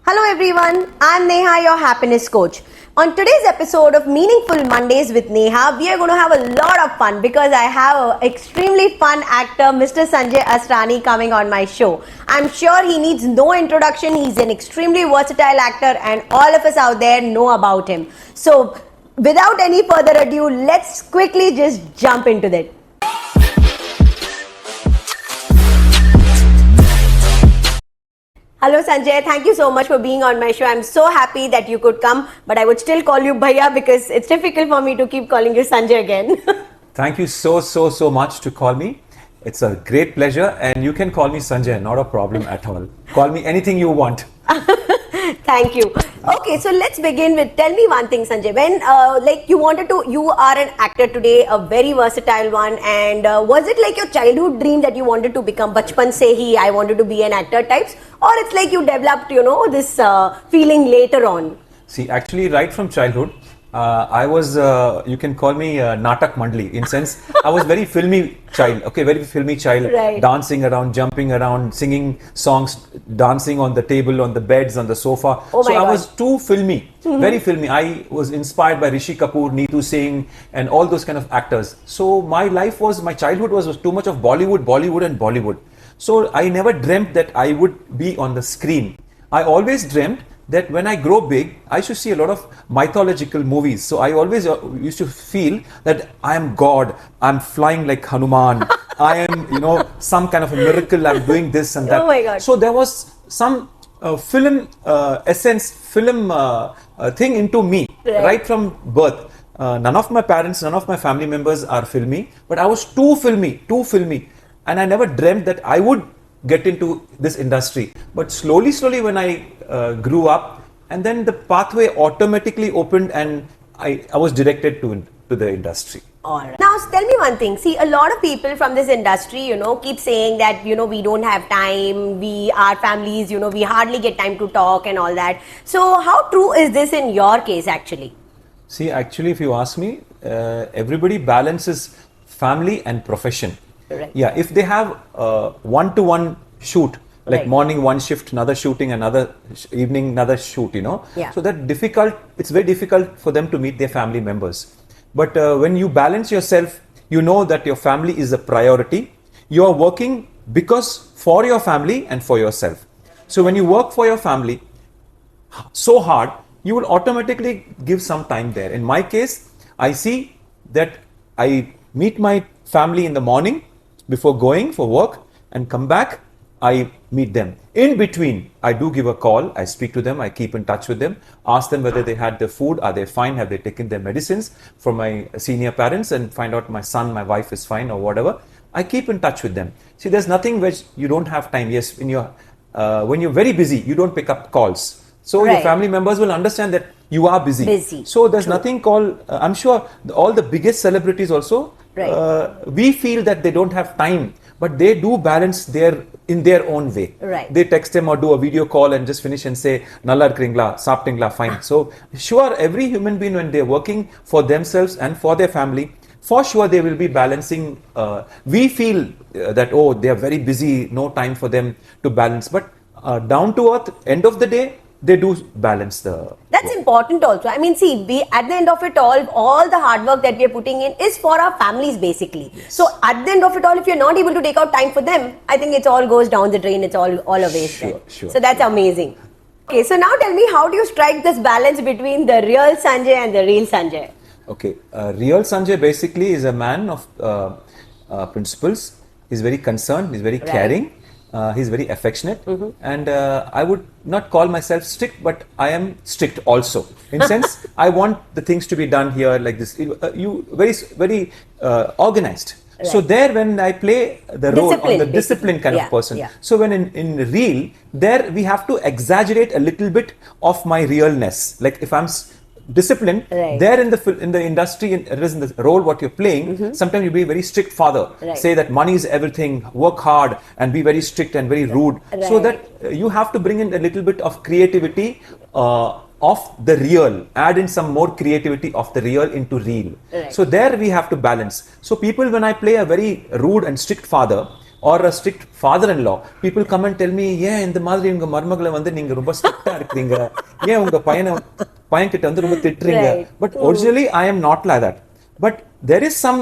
Hello everyone, I'm Neha, your happiness coach. On today's episode of Meaningful Mondays with Neha, we are going to have a lot of fun because I have an extremely fun actor, Mr. Sanjay Asrani, coming on my show. I'm sure he needs no introduction. He's an extremely versatile actor and all of us out there know about him. So, without any further ado, let's quickly just jump into that. Hello Sanjay, thank you so much for being on my show. I'm so happy that you could come, but I would still call you Bhaiya because it's difficult for me to keep calling you Sanjay again. Thank you so much to call me. It's a great pleasure and you can call me Sanjay, not a problem at all. Call me anything you want. Thank you. Okay, so let's begin with, tell me one thing Sanjay, when you are an actor today, a very versatile one, and was it like your childhood dream that you wanted to become bachpan se hi, I wanted to be an actor types, or it's like you developed, this feeling later on? See, actually right from childhood, I was, you can call me Natak Mandli, in sense, I was very filmy child, very filmy child, right. Dancing around, jumping around, singing songs, dancing on the table, on the beds, on the sofa. Oh my God. I was too filmy, very filmy. I was inspired by Rishi Kapoor, Neetu Singh and all those kind of actors. So my childhood was too much of Bollywood. So I never dreamt that I would be on the screen. I always dreamt that when I grow big, I should see a lot of mythological movies. So I always used to feel that I am God, I'm flying like Hanuman, I am, some kind of a miracle, I'm doing this and that. Oh my God. So there was some film essence, thing into me, right from birth. None of my parents, none of my family members are filmy, but I was too filmy. And I never dreamt that I would get into this industry. But slowly when I grew up, and then the pathway automatically opened and I was directed to the industry. Alright. Now tell me one thing. See, a lot of people from this industry, keep saying that, we don't have time, our families, we hardly get time to talk and all that. So how true is this in your case actually? See, actually, if you ask me, everybody balances family and profession. Right. Yeah, if they have one-to-one shoot, like right. Morning one shift, another shooting, another evening, another shoot, Yeah. So it's very difficult for them to meet their family members. But when you balance yourself, you know that your family is a priority. You are working for your family and for yourself. So when you work for your family so hard, you will automatically give some time there. In my case, I see that I meet my family in the morning before going for work and come back, I meet them. In between, I do give a call, I speak to them, I keep in touch with them, ask them whether they had their food, are they fine, have they taken their medicines from my senior parents, and find out my son, my wife is fine or whatever. I keep in touch with them. See, there's nothing which you don't have time. Yes, when you're very busy, you don't pick up calls. So right. Your family members will understand that you are busy. So there's nothing called, I'm sure all the biggest celebrities also, right. We feel that they don't have time, but they do balance in their own way. Right. They text them or do a video call and just finish and say, Nallar kringla, saptingla, fine. So sure, every human being, when they're working for themselves and for their family, for sure they will be balancing. We feel that, they are very busy, no time for them to balance. But down to earth, end of the day, they do balance the... That's important also. I mean, see, at the end of it all the hard work that we are putting in is for our families basically. Yes. So at the end of it all, if you're not able to take out time for them, I think it all goes down the drain. It's all a waste. Sure. So that's amazing. Okay, so now tell me, how do you strike this balance between the real Sanjay and the real Sanjay? Okay, real Sanjay basically is a man of principles. He's very concerned, he's very caring. He's very affectionate, and I would not call myself strict, but I am strict also. In sense, I want the things to be done here like this. You very organized. Right. So there, when I play the role on the discipline kind of person. Yeah. So when in real, there we have to exaggerate a little bit of my realness. Like if I'm discipline, right. There in the industry, in the role what you're playing, sometimes you be a very strict father, right. Say that money is everything, work hard and be very strict and very rude, right. So that you have to bring in a little bit of creativity of the real, add in some more creativity of the real into real, right. So there we have to balance. So people, when I play a very rude and strict father, or a strict father-in-law, people come and tell me, yeah, இந்த மாதிரி உங்க மருமகளை வந்து நீங்க ரொம்ப ஸ்ட்ரிக்ட்டா இருக்கீங்க, ஏன் உங்க பையன்கிட்ட வந்து ரொம்ப திட்டுறீங்க. But originally I am not like that. But there is some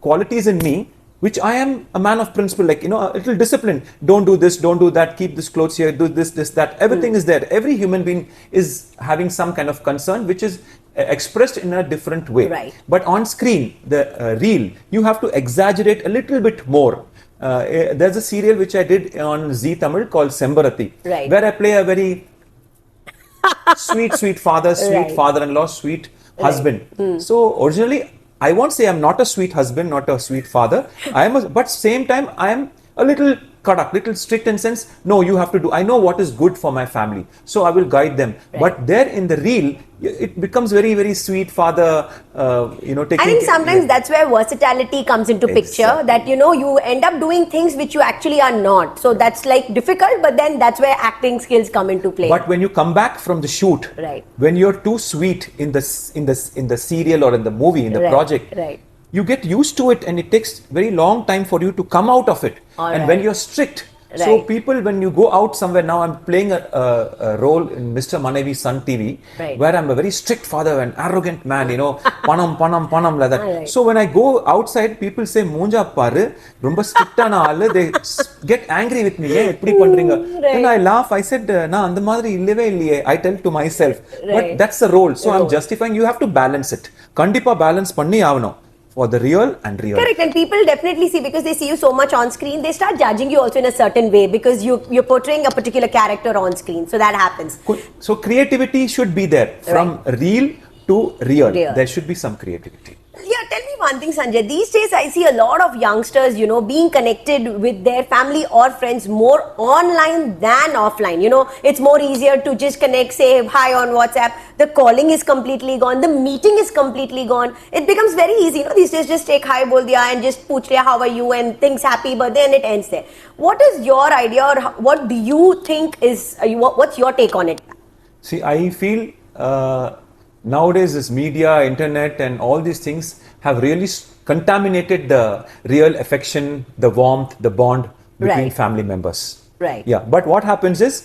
qualities in me which I am a man of principle, like, a little discipline. Don't do this, don't do that, keep this clothes here, do this, that. Everything is there. Every human being is having some kind of concern which is expressed in a different way. Right. But on screen, the reel, you have to exaggerate a little bit more. There's a serial which I did on Zee Tamil called Sembarati, right, where I play a very sweet father, sweet right, father-in-law, sweet husband. So originally, I won't say I'm not a sweet husband, not a sweet father. But same time, I am a little kadak, little strict in sense. No, you have to do. I know what is good for my family, so I will guide them. Right. But there in the reel, it becomes very, very sweet father. Taking. I think sometimes that's where versatility comes into picture. That you end up doing things which you actually are not. So that's like difficult, but then that's where acting skills come into play. But when you come back from the shoot, right, when you're too sweet in the serial or in the movie, in the right, project, right, you get used to it, and it takes very long time for you to come out of it. All and right, when you're strict, so right, people, when you go out somewhere, now I'm playing a role in Mr. Manavi Sun TV, right, where I'm a very strict father, an arrogant man, panam like that. Right. So when I go outside, people say, Munja paru, rumba strictana aalu, they get angry with me. Right. Then I laugh. I said, na andha madri illave illiye. I tell to myself, Right, but that's the role. So I'm justifying. You have to balance it. Kandipa balance panni avanum. For the real and real. Correct, and people definitely see, because they see you so much on screen, they start judging you also in a certain way because you're portraying a particular character on screen. So that happens. So creativity should be there. From real to real. There should be some creativity. Yeah, tell me one thing, Sanjay. These days, I see a lot of youngsters, being connected with their family or friends more online than offline. It's more easier to just connect, say hi on WhatsApp. The calling is completely gone. The meeting is completely gone. It becomes very easy. These days, just take hi, bol diya, and just pooch liya, how are you, and things happy birthday, and it ends there. What is your idea, or what do you think is, what's your take on it? See, I feel nowadays this media, internet, and all these things have really contaminated the real affection, the warmth, the bond between Right, family members. right, Yeah, but what happens is,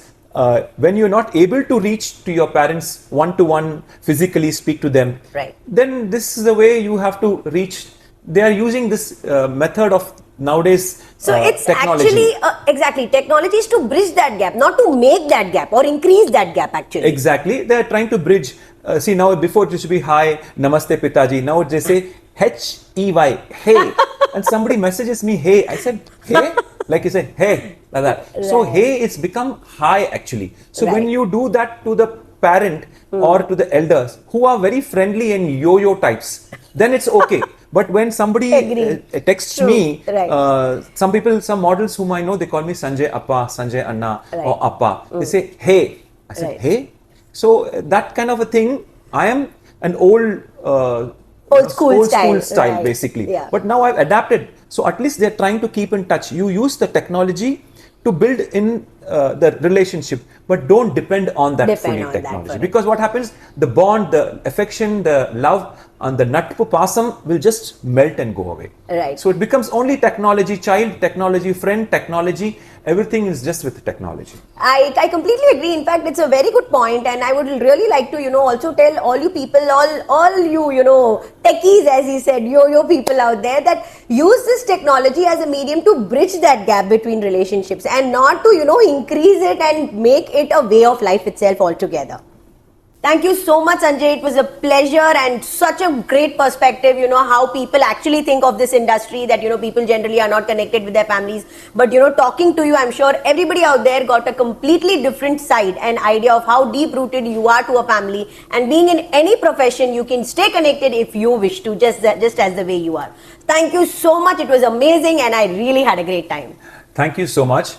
when you're not able to reach to your parents one-to-one, physically speak to them, right, then this is the way you have to reach. They are using this method of nowadays So it's technology. actually, exactly, technology is to bridge that gap, not to make that gap or increase that gap actually. Exactly, they are trying to bridge. See, now before it used to be hi, namaste Pitaji. Now they say H-E-Y, hey. And somebody messages me, hey. I said, hey? Like you say, hey, like that. So, Right, hey, it's become hi actually. So, when right, you do that to the parent or to the elders who are very friendly and yo-yo types, then it's okay. But when somebody Agreed. texts True. me, Right, some people, some models whom I know, they call me Sanjay Appa, Sanjay Anna, right, or Appa. They say, hey. I said, right, hey. So that kind of a thing, I am an old school style, right, basically. yeah. But now I've adapted. So at least they're trying to keep in touch. You use the technology to build in the relationship, but don't depend on that Depend fully on that technology. for it. Because what happens, the bond, the affection, the love, and the natpu pasam will just melt and go away. Right. So it becomes only technology child, technology friend, technology. Everything is just with technology. I completely agree. In fact, it's a very good point, and I would really like to, also tell all you people, all you, techies, as he said, yo people out there, that use this technology as a medium to bridge that gap between relationships and not to, increase it and make it a way of life itself altogether. Thank you so much, Sanjay. It was a pleasure and such a great perspective, how people actually think of this industry, that, people generally are not connected with their families. But, talking to you, I'm sure everybody out there got a completely different side and idea of how deep-rooted you are to a family. And being in any profession, you can stay connected if you wish to, just as the way you are. Thank you so much. It was amazing and I really had a great time. Thank you so much.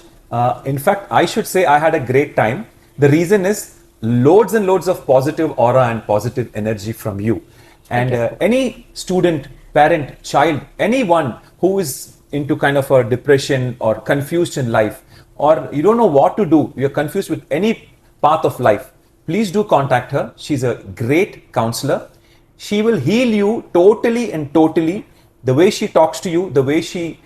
In fact, I should say I had a great time. The reason is loads and loads of positive aura and positive energy from you. And any student, parent, child, anyone who is into kind of a depression or confused in life, or you don't know what to do, you're confused with any path of life, please do contact her. She's a great counselor. She will heal you totally and totally. The way she talks to you, the way she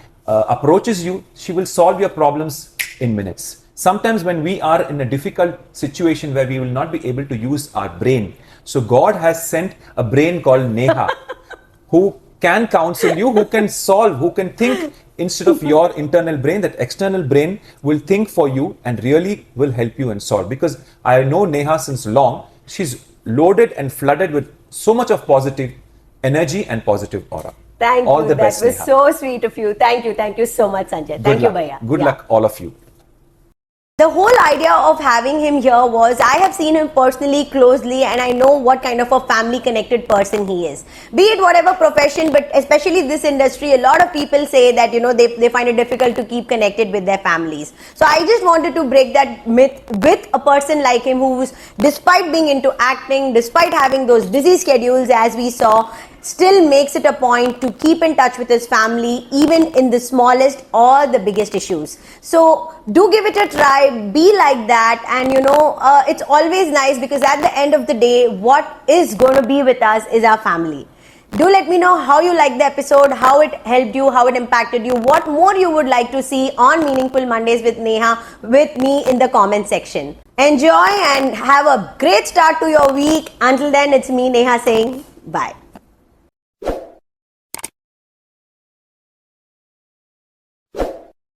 approaches you, she will solve your problems in minutes. Sometimes when we are in a difficult situation where we will not be able to use our brain, so God has sent a brain called Neha, who can counsel you, who can solve, who can think instead of your internal brain. That external brain will think for you and really will help you and solve. Because I know Neha since long. She's loaded and flooded with so much of positive energy and positive aura. Thank All you. the That best, was Neha. so sweet of you. Thank you. Thank you so much, Sanjay. Thank you, Bhaiya. Good Yeah. luck, all of you. The whole idea of having him here was I have seen him personally, closely, and I know what kind of a family connected person he is. Be it whatever profession, but especially this industry, a lot of people say that, they find it difficult to keep connected with their families. So I just wanted to break that myth with a person like him who's, despite being into acting, despite having those busy schedules as we saw, still makes it a point to keep in touch with his family, even in the smallest or the biggest issues. So do give it a try, be like that, and it's always nice because at the end of the day, what is going to be with us is our family. Do let me know how you liked the episode, how it helped you, how it impacted you, what more you would like to see on Meaningful Mondays with Neha with me in the comment section. Enjoy and have a great start to your week. Until then, it's me, Neha, saying bye.